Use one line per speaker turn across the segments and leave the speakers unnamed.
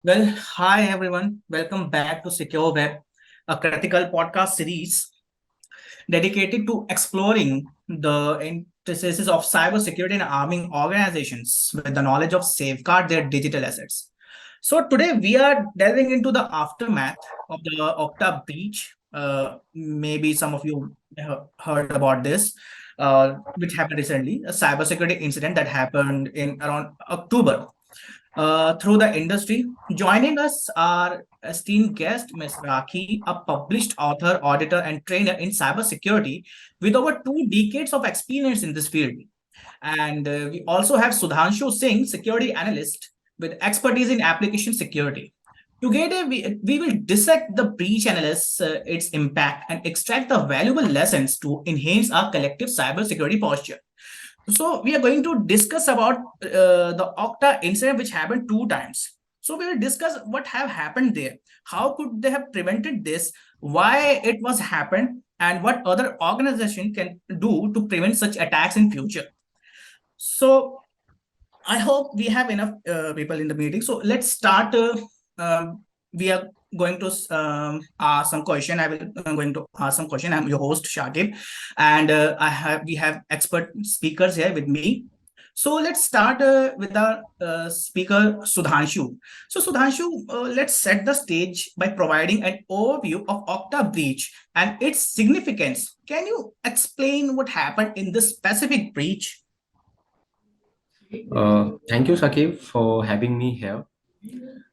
Well, hi everyone. Welcome back to Secure Web, a critical podcast series dedicated to exploring the intricacies of cybersecurity and arming organizations with the knowledge of safeguard their digital assets. So today we are delving into the aftermath of the Okta breach. Maybe some of you have heard about this, which happened recently, a cybersecurity incident that happened in around October through the industry. Joining us are esteemed guest, Ms. Rakhi, a published author, auditor, and trainer in cybersecurity with over 2 decades of experience in this field. And we also have Sudhanshu Singh, security analyst with expertise in application security. Together, we will dissect the breach analysis, its impact, and extract the valuable lessons to enhance our collective cybersecurity posture. So we are going to discuss about the Okta incident, which happened 2 times. So we will discuss what have happened there, how could they have prevented this, why it was happened, and what other organization can do to prevent such attacks in future. So I hope we have enough people in the meeting. So let's start. We are going to ask some question. I'm going to ask some question. I'm your host Shakib, and we have expert speakers here with me. So let's start with our speaker Sudhanshu. So Sudhanshu, let's set the stage by providing an overview of Okta breach and its significance. Can you explain what happened in this specific breach?
Thank you, Sakib, for having me here.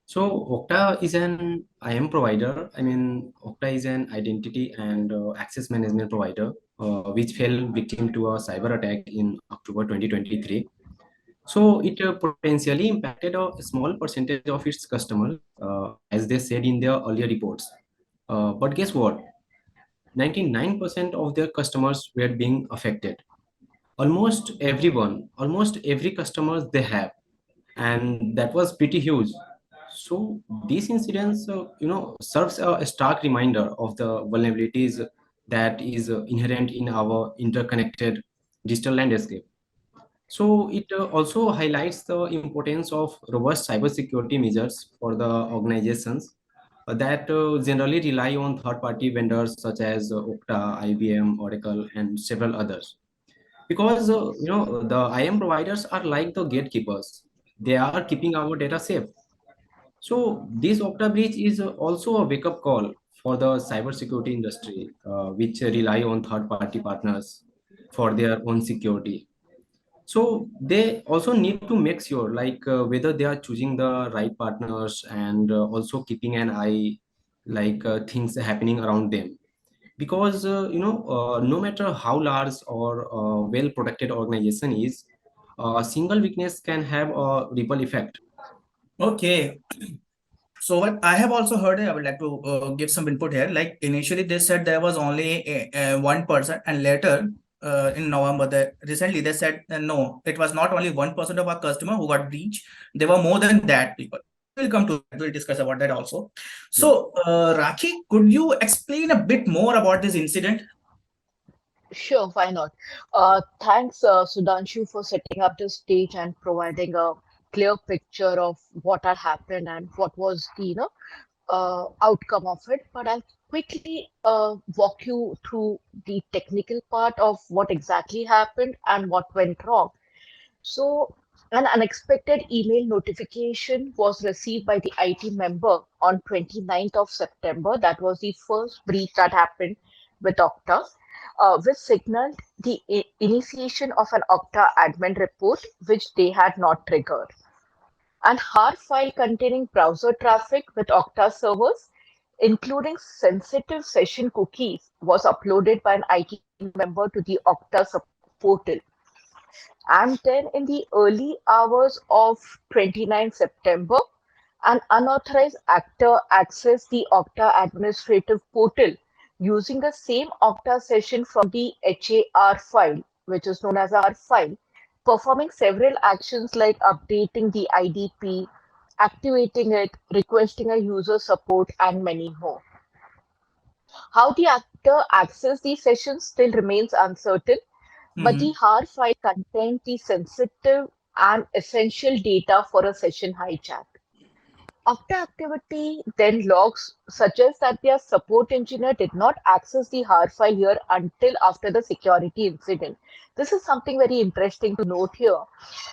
So, Okta is an IAM provider. Okta is an identity and access management provider, which fell victim to a cyber attack in October 2023. So, it potentially impacted a small percentage of its customers, as they said in their earlier reports. But guess what? 99% of their customers were being affected. Almost every customer they have, and that was pretty huge. So these incidents serves a stark reminder of the vulnerabilities that is inherent in our interconnected digital landscape. So it also highlights the importance of robust cybersecurity measures for the organizations that generally rely on third-party vendors such as Okta, IBM, Oracle, and several others. Because the IAM providers are like the gatekeepers. They are keeping our data safe. So this Okta breach is also a wake-up call for the cybersecurity industry, which rely on third-party partners for their own security. So they also need to make sure, like whether they are choosing the right partners and also keeping an eye, like things happening around them. Because no matter how large or well protected organization is, a single weakness can have a ripple effect.
Okay, so what I have also heard, I would like to give some input here. Like initially, they said there was only one person, and later in November, recently they said no, it was not only 1% of our customer who got breached. There were more than that people. We'll come to that. We'll discuss about that also.
Yeah.
So, Rakhi, could you explain a bit more about this incident?
Sure, why not? Thanks, Sudhanshu, for setting up the stage and providing a clear picture of what had happened and what was the outcome of it. But I'll quickly walk you through the technical part of what exactly happened and what went wrong. So, an unexpected email notification was received by the IT member on 29th of September. That was the first breach that happened with Okta, which signaled the initiation of an Okta admin report, which they had not triggered. An HAR file containing browser traffic with Okta servers, including sensitive session cookies, was uploaded by an IT member to the Okta portal. And then in the early hours of 29 September, an unauthorized actor accessed the Okta administrative portal using the same Okta session from the HAR file, which is known as a HAR file, performing several actions like updating the IDP, activating it, requesting a user support, and many more. How the actor accessed these sessions still remains uncertain, but the
Mm-hmm.
HAR file contained the sensitive and essential data for a session hijack. Okta activity then logs suggest that their support engineer did not access the hard file here until after the security incident. This is something very interesting to note here,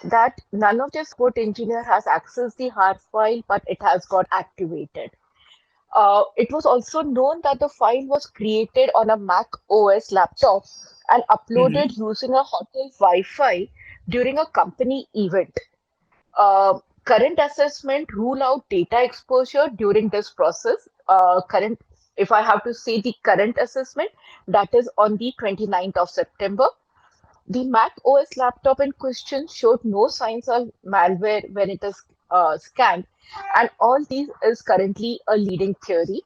that none of the support engineer has accessed the hard file, but it has got activated. It was also known that the file was created on a Mac OS laptop and uploaded
Mm-hmm.
using a hotel Wi-Fi during a company event. Current assessment rule out data exposure during this process. If I have to say the current assessment, that is on the 29th of September. The Mac OS laptop in question showed no signs of malware when it is scanned, and all these is currently a leading theory.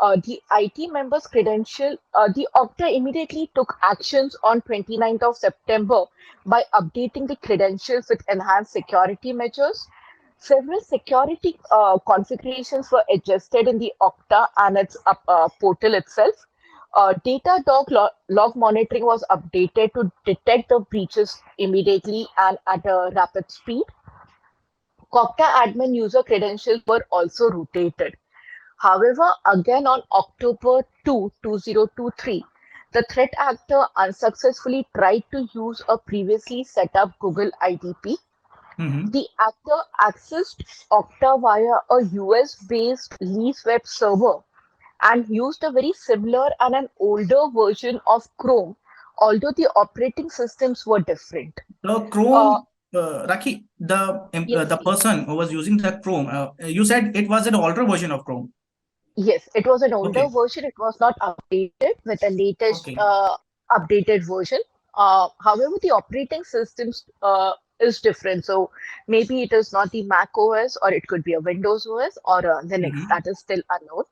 The IT member's credential, the Okta immediately took actions on 29th of September by updating the credentials with enhanced security measures. Several security configurations were adjusted in the Okta and its portal itself. Log monitoring was updated to detect the breaches immediately and at a rapid speed. Okta admin user credentials were also rotated. However, again on October 2, 2023, the threat actor unsuccessfully tried to use a previously set up Google IDP.
Mm-hmm.
The actor accessed Okta via a US based lease web server and used a very similar and an older version of Chrome, although the operating systems were different.
The
Uh,
Chrome, Raki,
yes,
the
please.
person who was using the Chrome, you said it was an older version of Chrome.
Yes, it was an older
Okay.
version. It was not updated with the latest
Okay.
updated version. However, the operating systems is different. So maybe it is not the Mac OS, or it could be a Windows OS or a Linux.
Mm-hmm.
That is still unknown.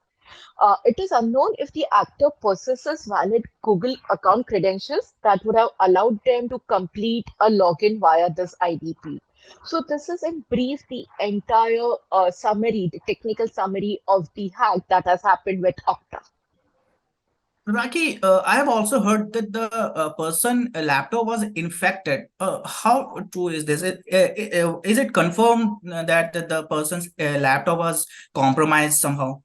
It is unknown if the actor possesses valid Google account credentials that would have allowed them to complete a login via this IDP. So this is in brief the entire summary, the technical summary of the hack that has happened with Okta.
Raki, I have also heard that the person laptop was infected. How true is this? Is it confirmed that the person's laptop was compromised somehow?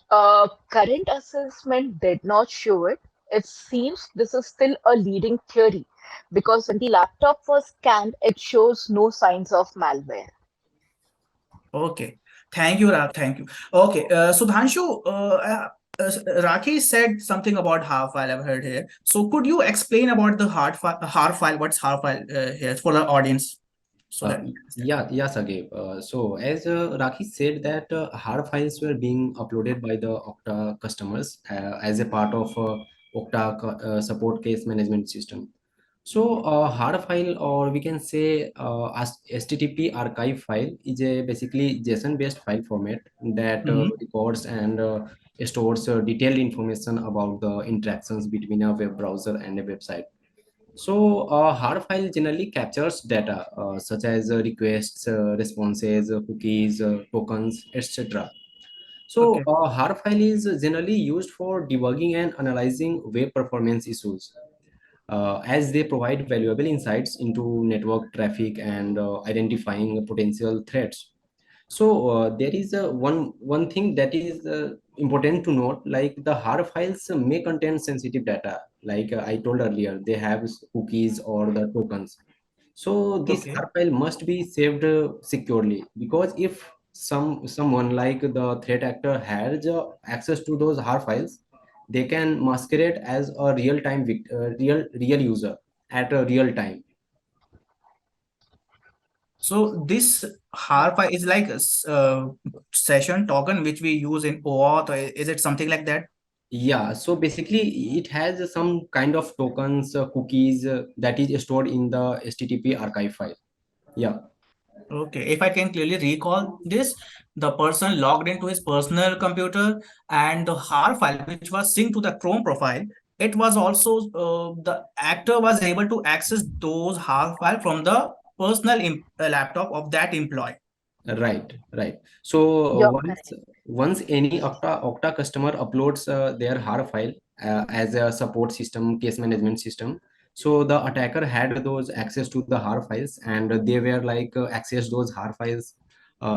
Current assessment did not show it. It seems this is still a leading theory because when the laptop was scanned, it shows no signs of malware.
Okay. Thank you, Thank you. Okay. Sudhanshu, Rakhi said something about hard file I've heard here. So could you explain about the hard file? What's hard file here for the audience? So that.
Yeah, Sagib. So as Rakhi said that hard files were being uploaded by the Okta customers as a part of Okta support case management system. So hard file, or we can say as HTTP archive file, is a basically JSON-based file format that
Mm-hmm.
records and stores detailed information about the interactions between a web browser and a website. So, a hard file generally captures data such as requests, responses, cookies, tokens, etc. So,
Okay.
a hard file is generally used for debugging and analyzing web performance issues, as they provide valuable insights into network traffic and identifying potential threats. So there is one thing that is important to note, like the hard files may contain sensitive data. Like I told earlier, they have cookies or the tokens. So this
Okay.
hard file must be saved securely, because if someone like the threat actor has access to those hard files, they can masquerade as a real user at a real time.
So this hard file is like a session token which we use in OAuth. Or is it something like that?
Yeah, so basically it has some kind of tokens, cookies that is stored in the HTTP archive file. Yeah,
Okay, if I can clearly recall this, the person logged into his personal computer and the HAR file, which was synced to the Chrome profile, it was also the actor was able to access those HAR file from the personal laptop of that employee.
right. So
You're correct.
once any Okta customer uploads their HAR file as a support system, case management system, so the attacker had those access to the HAR files, and they were like access those HAR files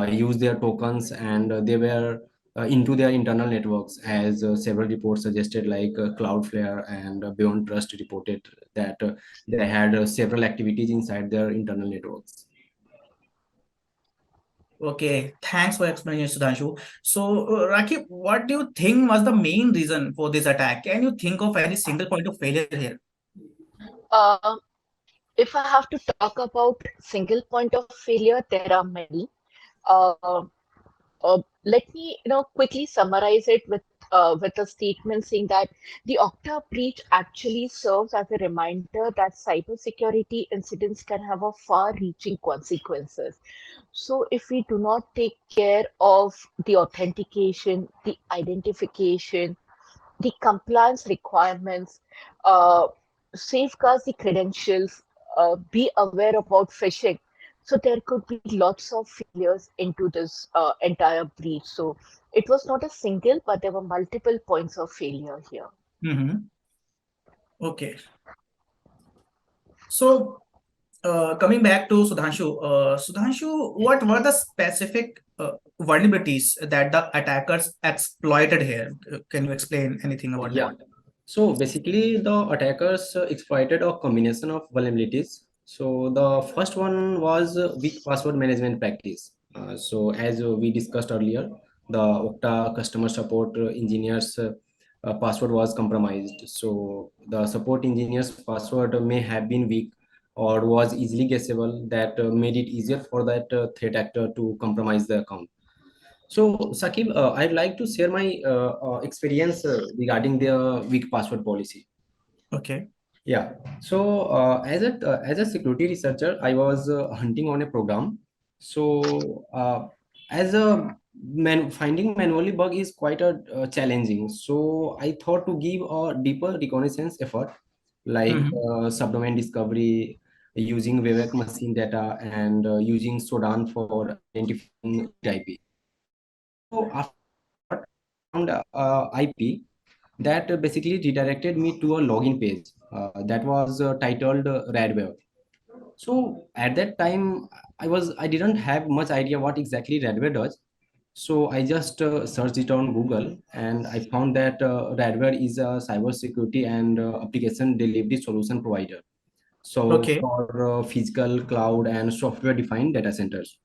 use their tokens, and they were into their internal networks, as several reports suggested, like Cloudflare and Beyond Trust reported that they had several activities inside their internal networks.
Okay, thanks for explaining, Sudhanshu. So, Rakhi, what do you think was the main reason for this attack? Can you think of any single point of failure here?
Uh, if I have to talk about single point of failure, there are many. Uh, Let me, quickly summarize it with a statement saying that the Okta breach actually serves as a reminder that cybersecurity incidents can have a far-reaching consequences. So, if we do not take care of the authentication, the identification, the compliance requirements, uh, safeguards the credentials, be aware about phishing. So there could be lots of failures into this entire breach. So it was not a single, but there were multiple points of failure here.
Mm-hmm. Okay. So, coming back to Sudhanshu, what were the specific vulnerabilities that the attackers exploited here? Can you explain anything about that?
Yeah. So basically, the attackers exploited a combination of vulnerabilities. So the first one was weak password management practice. So as we discussed earlier, the Okta customer support engineers password was compromised. So the support engineer's password may have been weak or was easily guessable. That made it easier for that threat actor to compromise the account. So, Sakib, I'd like to share my experience regarding the weak password policy.
Okay.
Yeah. So, as a security researcher, I was hunting on a program. So, as a finding manually bug is quite a challenging. So, I thought to give a deeper reconnaissance effort, like
Mm-hmm.
subdomain discovery, using Vivek machine data, and using Sodan for identifying lead IP. So after some effort, I found IP that basically redirected me to a login page that was titled Radware. So at that time, I didn't have much idea what exactly Radware does. So I just searched it on Google, and I found that Radware is a cybersecurity and application delivery solution provider. So
Okay.
for physical, cloud, and software-defined data centers.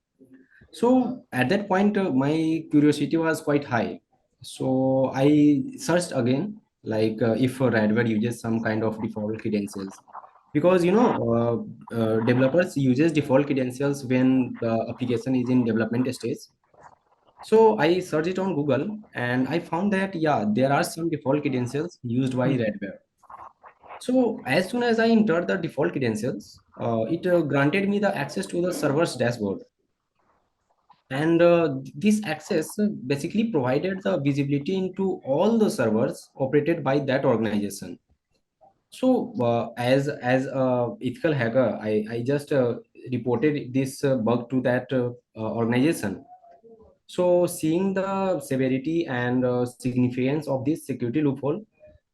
So at that point, my curiosity was quite high. So I searched again, like if Radware uses some kind of default credentials, because developers uses default credentials when the application is in development stage. So I searched it on Google, and I found that yeah, there are some default credentials used by Radware. So as soon as I entered the default credentials, it granted me the access to the server's dashboard, and this access basically provided the visibility into all the servers operated by that organization. So as a ethical hacker, I just reported this bug to that organization. So seeing the severity and significance of this security loophole,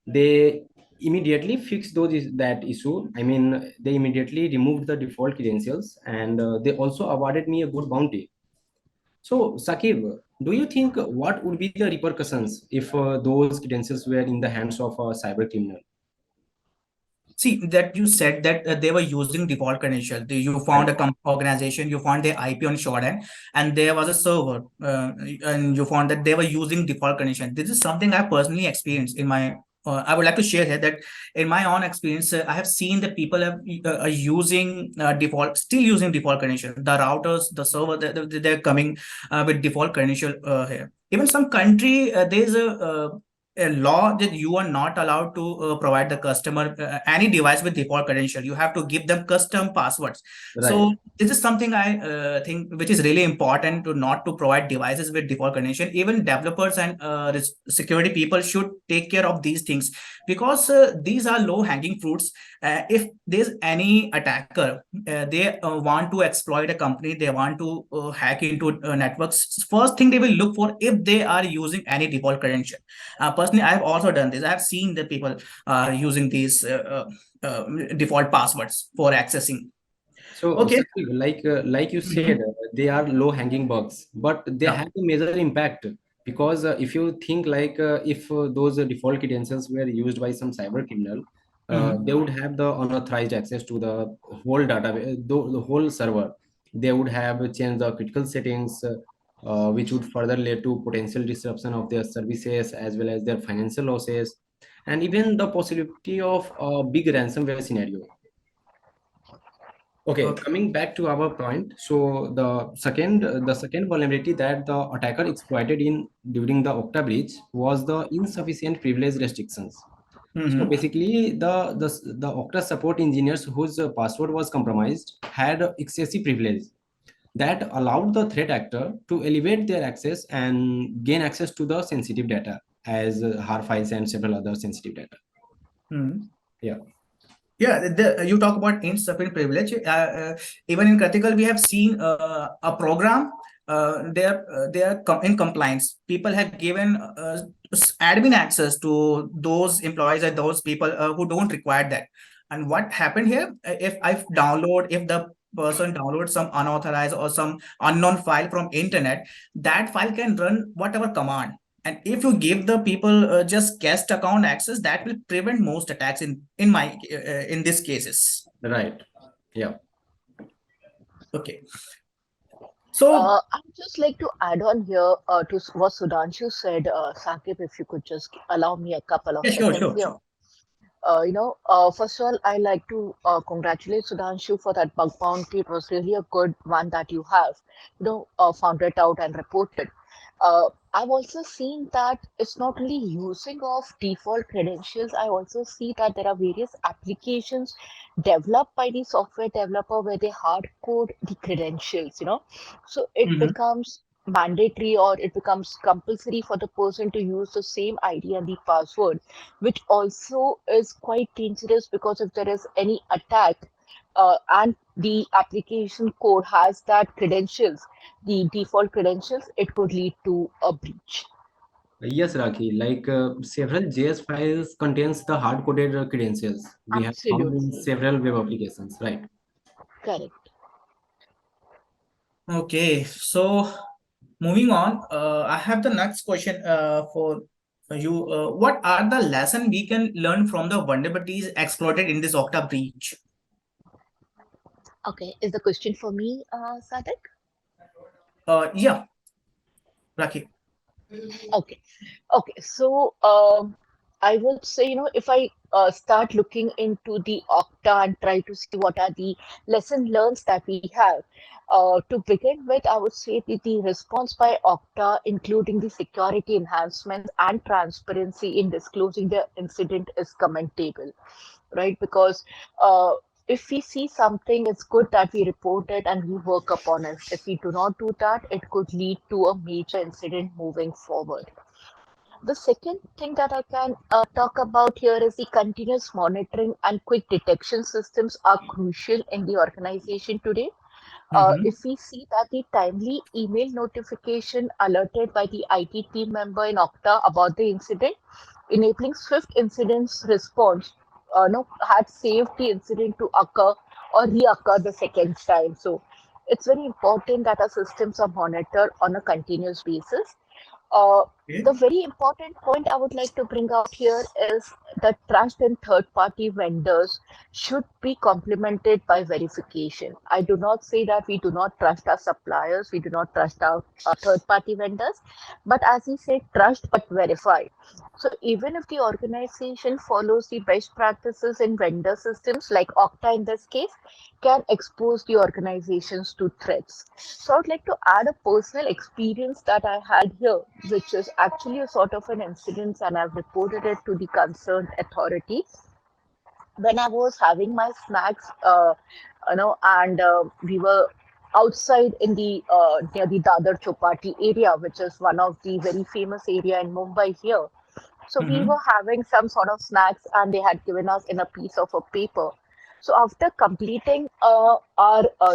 they immediately fixed that issue. I mean, they immediately removed the default credentials, and they also awarded me a good bounty. So, Sakib, do you think what would be the repercussions if those credentials were in the hands of a cyber criminal?
See that you said that they were using default credential. You found
Right.
a organization, you found their IP on Shodan, and there was a server, and you found that they were using default credential. This is something I personally experienced in my. I would like to share here that in my own experience, I have seen that people are using default, still using default credential. The routers, the server, they're coming with default credential here. Even some country, there's a law that you are not allowed to provide the customer any device with default credential. You have to give them custom passwords. So
Right.
this is something I think which is really important to not to provide devices with default credential. Even developers and security people should take care of these things, because these are low hanging fruits. If there's any attacker, they want to exploit a company, they want to hack into networks, first thing they will look for if they are using any default credential. Personally, I've also done this. I've seen that people are using these default passwords for accessing.
So,
Okay.
Saqib, like you said,
Mhm.
they are low-hanging bugs, but they
Yeah.
have a major impact because if you think if those default credentials were used by some cyber criminal, they
Mhm.
would have the unauthorized access to the whole database, the whole server. They would have changed the critical settings, which would further lead to potential disruption of their services as well as their financial losses, and even the possibility of a big ransomware scenario. Okay,
Okay.
coming back to our point. So the second vulnerability that the attacker exploited in during the Okta breach was the insufficient privilege restrictions. So
Mhm.
basically, the Okta support engineers whose password was compromised had excessive privilege that allowed the threat actor to elevate their access and gain access to the sensitive data as HAR files and several other sensitive data.
Mhm.
Yeah,
Yeah, you talk about insufficient privilege. Even in Kratikal, we have seen a program. They are in compliance. People have given admin access to those employees and those people who don't require that. And what happened here? If the person downloads some unauthorized or some unknown file from internet, that file can run whatever command. And if you give the people just guest account access, that will prevent most attacks in these cases.
right. Yeah.
Okay, so
I would just like to add on here what Sudhanshu said, Sakib, if you could just allow me a couple of
yeah, sure,
seconds
sure,
here.
sure.
First of all, I like to congratulate Sudhanshu for that bug bounty. It was really a good one that you have, found it out and reported. I've also seen that it's not only using of default credentials. I also see that there are various applications developed by the software developer where they hard code the credentials. So it
Mhm.
becomes mandatory or it becomes compulsory for the person to use the same ID and the password, which also is quite dangerous because if there is any attack and the application code has that credentials, the default credentials, it could lead to a breach.
Yes, Rakhi. Several JS files contains the hard-coded credentials we have found in
Absolutely
several web applications, right?
correct.
Okay, so moving on, I have the next question for you. What are the lessons we can learn from the vulnerabilities exploited in this Okta breach?
Okay, is the question for me, Sadak?
Yeah, Rakhi.
Okay. Okay, so I would say, if I start looking into the Okta and try to see what are the lesson learns that we have, to begin with, I would say that the response by Okta, including the security enhancements and transparency in disclosing the incident, is commendable, right? Because if we see something, it's good that we report it and we work upon it. If we do not do that, it could lead to a major incident moving forward. The second thing that I can talk about here is the continuous monitoring and quick detection systems are crucial in the organization today.
Mm-hmm.
If we see that the timely email notification alerted by the IT team member in Okta about the incident, enabling swift incidents response, no, had saved the incident to occur or reoccur the second time. So it's very important that our systems are monitored on a continuous basis. Uh, the
Okay.
very important point I would like to bring out here is that trust in third party vendors should be complemented by verification. I do not say that we do not trust our suppliers, we do not trust our third party vendors, but as we say, trust but verify. So even if the organization follows the best practices in vendor systems, like Okta in this case, can expose the organizations to threats. So I'd like to add a personal experience that I had here, which is actually a sort of an incident, and I've reported it to the concerned authority. When I was having my snacks, and we were outside in the near the Dadar Chopati area, which is one of the very famous area in Mumbai here. So we
Mm-hmm.
were having some sort of snacks, and they had given us in a piece of a paper. So after completing our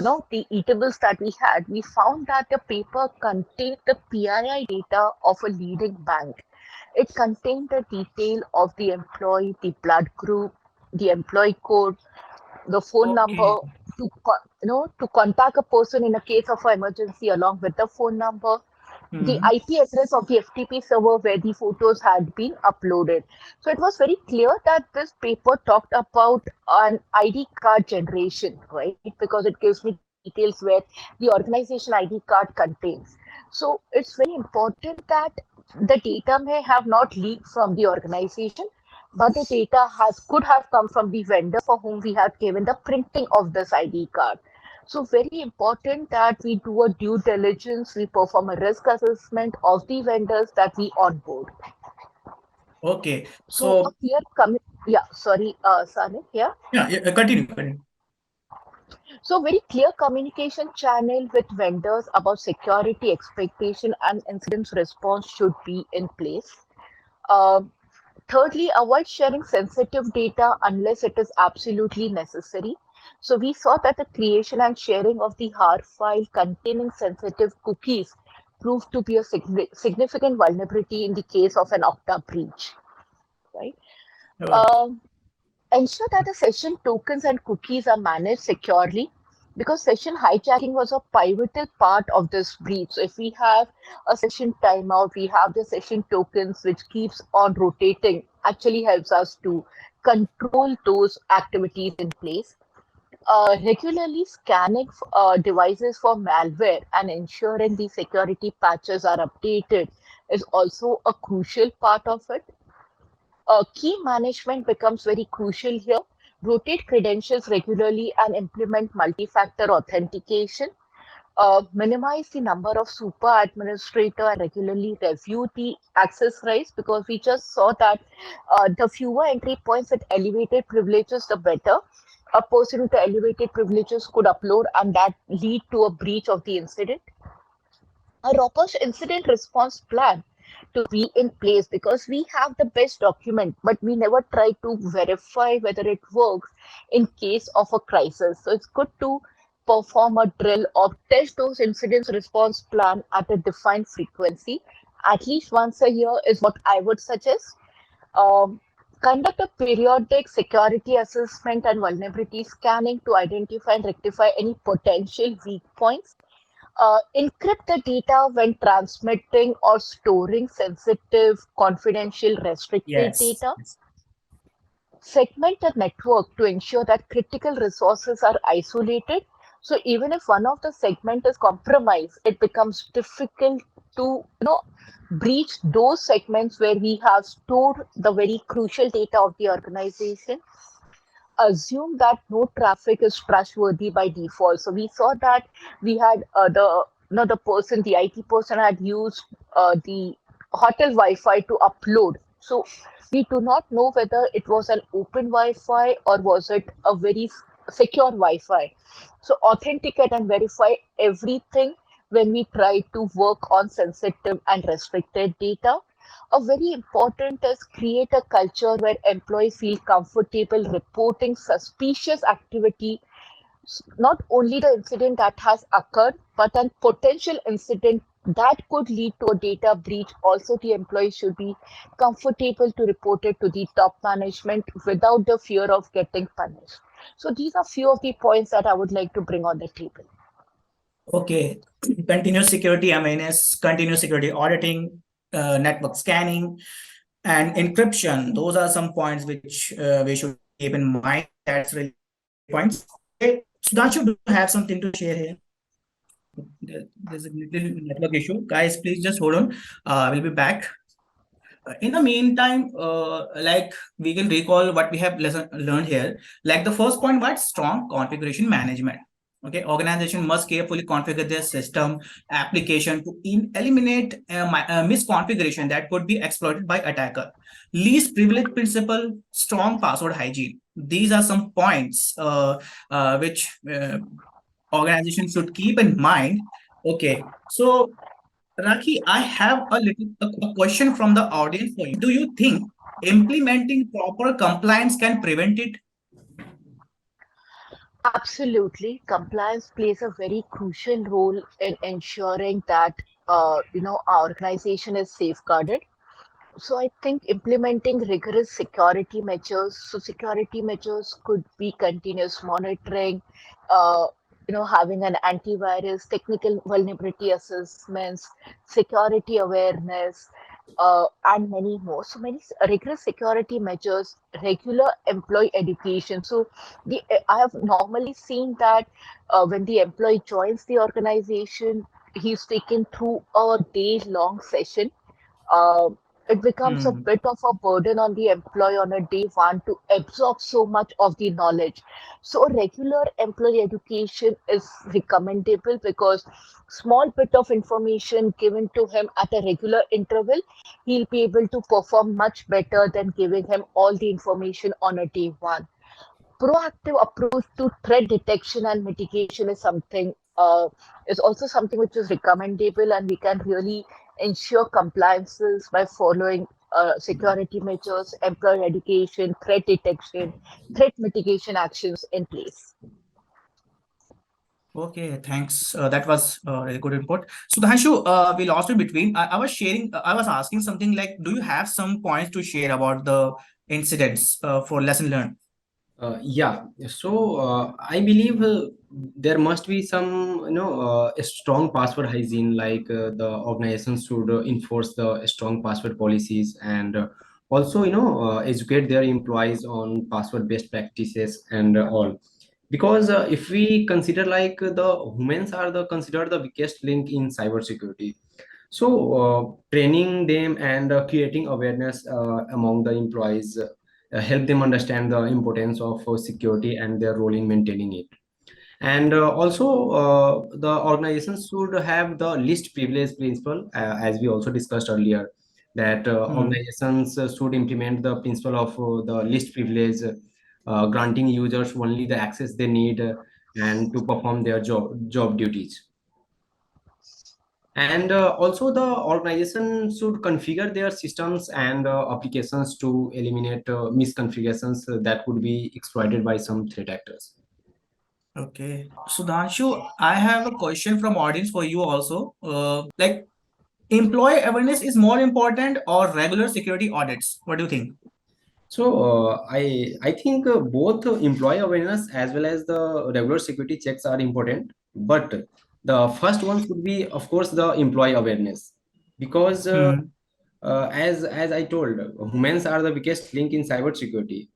no the eatables that we had, we found that the paper contained the PII data of a leading bank. It contained the detail of the employee, the blood group, the employee code, the phone number,
Okay.
to contact a person in a case of an emergency along with the phone number, the
Hmm.
IP address of the FTP server where the photos had been uploaded. So it was very clear that this paper talked about an ID card generation, right? Because it gives me details where the organization ID card contains. So it's very important that the data may have not leaked from the organization, but the data has could have come from the vendor for whom we have given the printing of this ID card. So very important that we do a due diligence, we perform a risk assessment of the vendors that we onboard.
Okay.
So a
So
clear yeah, sorry, Sane, yeah.
yeah, yeah, continue, continue.
So very clear communication channel with vendors about security expectation and incidents response should be in place. Um, Thirdly, avoid sharing sensitive data unless it is absolutely necessary. So we saw that the creation and sharing of the HAR file containing sensitive cookies proved to be a significant vulnerability in the case of an Okta breach, right?
Okay.
Um, Ensure that the session tokens and cookies are managed securely because session hijacking was a pivotal part of this breach. So if we have a session timeout, we have the session tokens which keeps on rotating, actually helps us to control those activities in place. Regularly scanning devices for malware and ensuring the security patches are updated is also a crucial part of it. Key management becomes very crucial here. Rotate credentials regularly and implement multi-factor authentication. Minimize the number of super administrator and regularly review the access rights because we just saw that the fewer entry points with elevated privileges, the better. A person with elevated privileges could upload and that lead to a breach of the incident. A robust incident response plan to be in place because we have the best document, but we never try to verify whether it works in case of a crisis. So it's good to perform a drill or test those incidents response plan at a defined frequency. At least once a year is what I would suggest. Um, Conduct a periodic security assessment and vulnerability scanning to identify and rectify any potential weak points. Encrypt the data when transmitting or storing sensitive, confidential, restricted
Yes.
data.
Yes.
Segment the network to ensure that critical resources are isolated. So even if one of the segment is compromised, it becomes difficult to breach those segments where we have stored the very crucial data of the organization. Assume that no traffic is trustworthy by default. So we saw that we had the person, the IT person had used the hotel Wi-Fi to upload. So we do not know whether it was an open Wi-Fi or was it a very secure Wi-Fi. So authenticate and verify everything when we try to work on sensitive and restricted data. A very important is create a culture where employees feel comfortable reporting suspicious activity, not only the incident that has occurred, but a potential incident that could lead to a data breach. Also, the employee should be comfortable to report it to the top management without the fear of getting punished. So these are few of the points that I would like to bring on the table.
Okay. Continuous security awareness, continuous security auditing, network scanning, and encryption. Those are some points which we should keep in mind. That's really great points. Okay. Sudhanshu, do you have something to share here? There's a little network issue. Guys, please just hold on. We'll be back. In the meantime, like we can recall what we have learned here. Like the first point was strong configuration management. Okay, organization must carefully configure their system application to eliminate misconfiguration that could be exploited by attacker. Least privilege principle, strong password hygiene. These are some points which organization should keep in mind. Okay, so Raki, I have a question from the audience for you. Do you think implementing proper compliance can prevent it?
Absolutely. Compliance plays a very crucial role in ensuring that our organization is safeguarded. So I think implementing rigorous security measures. So security measures could be continuous monitoring, uh, having an antivirus, technical vulnerability assessments, security awareness, and many more. So many rigorous security measures, regular employee education. So I have normally seen that when the employee joins the organization, he's taken through a day-long session. uh, it becomes a
Hmm.
bit of a burden on the employee on a day one to absorb so much of the knowledge. So regular employee education is recommendable because small bit of information given to him at a regular interval, he'll be able to perform much better than giving him all the information on a day one. Proactive approach to threat detection and mitigation is also something which is recommendable, and we can really ensure compliances by following security measures, employee education, threat detection, threat mitigation actions in place.
Okay, thanks. That was really good input. Sudhanshu, we lost in between. I was sharing, I was asking something like, do you have some points to share about the incidents for lesson learned?
Yeah, so I believe there must be some, a strong password hygiene, like the organization should enforce the strong password policies, and also, educate their employees on password best practices and all. Because if we consider like the humans are the considered the weakest link in cybersecurity, so training them and creating awareness among the employees help them understand the importance of security and their role in maintaining it. And also, the organizations should have the least privilege principle, as we also discussed earlier, that
Hmm.
organizations should implement the principle of the least privilege, granting users only the access they need and to perform their job duties. And also, the organization should configure their systems and applications to eliminate misconfigurations that could be exploited by some threat actors.
Okay. Sudhanshu, I have a question from audience for you also. Like, employee awareness is more important or regular security audits? What do you think?
So I think both employee awareness as well as the regular security checks are important, but the first one should be, of course, the employee awareness, because
Hmm.
as I told, humans are the biggest link in cybersecurity.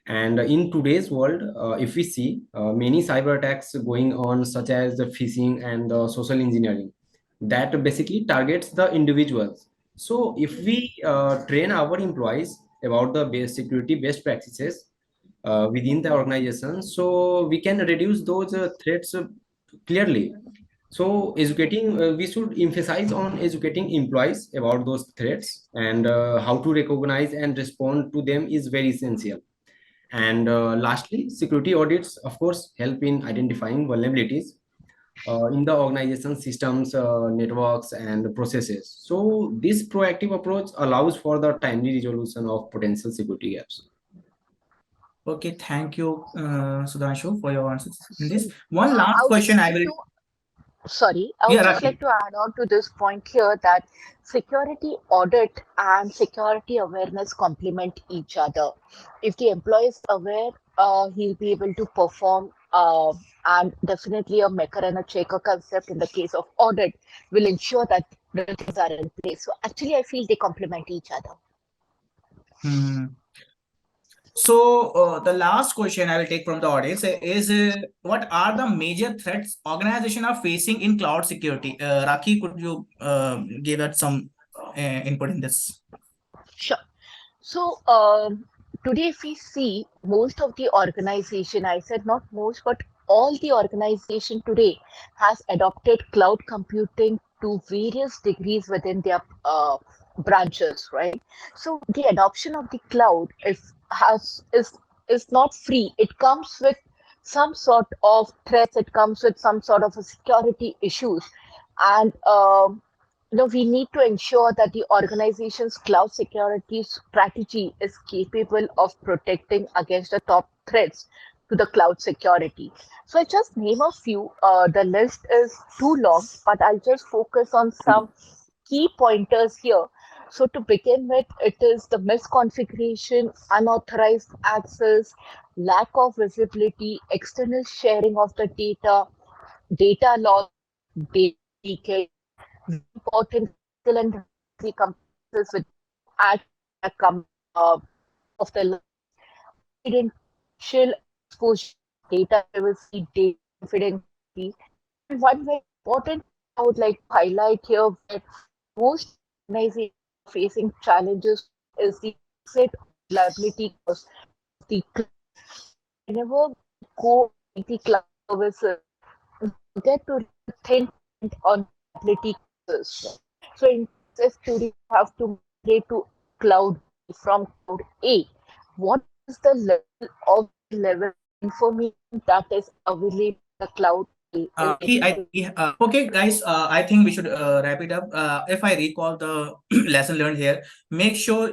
And in today's world, if we see many cyber attacks going on, such as the phishing and the social engineering, that basically targets the individuals. So if we train our employees about the base security best practices within the organization, so we can reduce those threats clearly. So educating, we should emphasize on educating employees about those threats, and how to recognize and respond to them is very essential. And lastly, security audits, of course, help in identifying vulnerabilities in the organization systems, networks, and processes. So this proactive approach allows for the timely resolution of potential security gaps.
Okay, thank you, Sudhanshu, for your answers in
So
this. One
I
last
would
question
just
I
like
will.
to Sorry, I would
Yeah,
just
Rakhi.
like to add on to this point here that security audit and security awareness complement each other. If the employee is aware, he'll be able to perform, and definitely a maker and a checker concept in the case of audit will ensure that the things are in place. So actually, I feel they complement each other.
Hmm. So, the last question I will take from the audience is what are the major threats organizations are facing in cloud security? Rakhi, could you give us some input in this?
Sure. So today, if we see most of the organization, I said not most, but all the organization today has adopted cloud computing to various degrees within their branches, right? So the adoption of the cloud is not free. It comes with some sort of threats. It comes with some sort of a security issues, and we need to ensure that the organization's cloud security strategy is capable of protecting against the top threats to the cloud security. So I just name a few. The list is too long, but I'll just focus on some key pointers here. So to begin with, it is the misconfiguration, unauthorized access, lack of visibility, external sharing of the data loss, data leakage, very important critical and regulatory compliances with ad of the law, confidential exposure, data privacy, data confidentiality. And one very important I would like to highlight here where most organizations are facing challenges is the asset liability cost of the cloud. So whenever we go IT cloud services, we forget to leave a thin print on liability costs. So in case if today you have to migrate to cloud B from cloud A, what is the level information that is available in the cloud A is extremely.
Okay, guys, I think we should wrap it up. If I recall the lesson learned here, make sure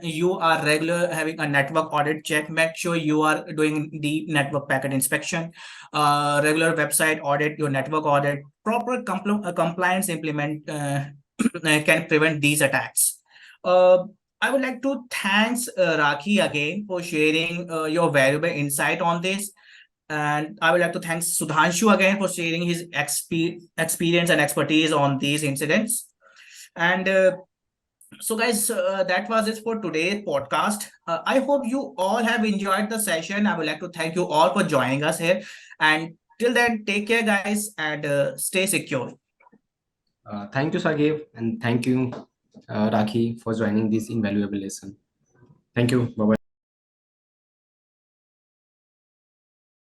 you are regular having a network audit check. Make sure you are doing the network packet inspection, regular website audit, your network audit, proper compliance implement can prevent these attacks. Uh, I would like to thanks Rakhi again for sharing your valuable insight on this. And I would like to thank Sudhanshu again for sharing his experience and expertise on these incidents. And so, guys, that was it for today's podcast. I hope you all have enjoyed the session. I would like to thank you all for joining us here. And till then, take care, guys, and stay secure.
Thank you, Sagev, and thank you, Rakhi, for joining this invaluable lesson. Thank you. Bye bye.